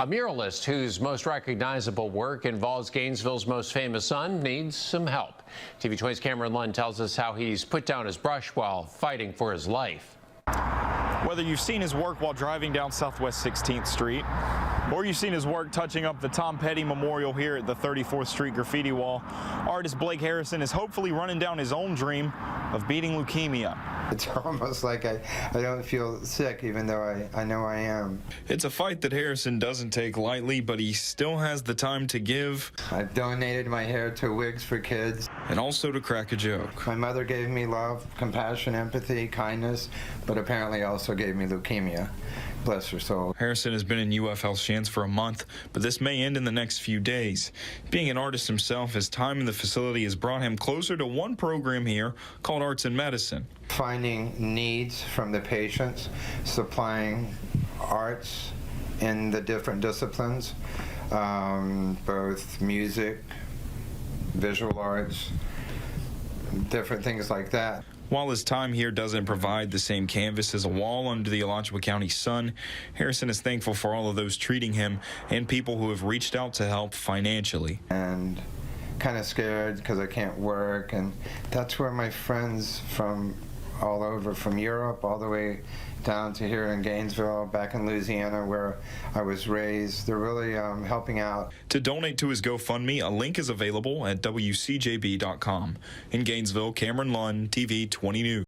A muralist whose most recognizable work involves Gainesville's most famous son needs some help. TV 20's Cameron Lund tells us how he's put down his brush while fighting for his life. Whether you've seen his work while driving down Southwest 16th Street, or you've seen his work touching up the Tom Petty Memorial here at the 34th Street graffiti wall, artist Blake Harrison is hopefully running down his own dream of beating leukemia. It's almost like I don't feel sick, even though I know I am. It's a fight that Harrison doesn't take lightly, but he still has the time to give. I've donated my hair to Wigs for Kids. And also to crack a joke. My mother gave me love, compassion, empathy, kindness, but apparently also gave me leukemia. Bless her soul. Harrison has been in UF Health Shands for a month, but this may end in the next few days. Being an artist himself, his time in the facility has brought him closer to one program here called Arts in Medicine. Finding needs from the patients, supplying arts in the different disciplines, both music, visual arts, different things like that. While his time here doesn't provide the same canvas as a wall under the Alachua County sun, Harrison is thankful for all of those treating him and people who have reached out to help financially. And kind of scared because I can't work, and that's where my friends from all over, from Europe all the way down to here in Gainesville, back in Louisiana where I was raised, they're really helping out. To donate to his GoFundMe, a link is available at WCJB.com. In Gainesville, Cameron Lund, TV 20 News.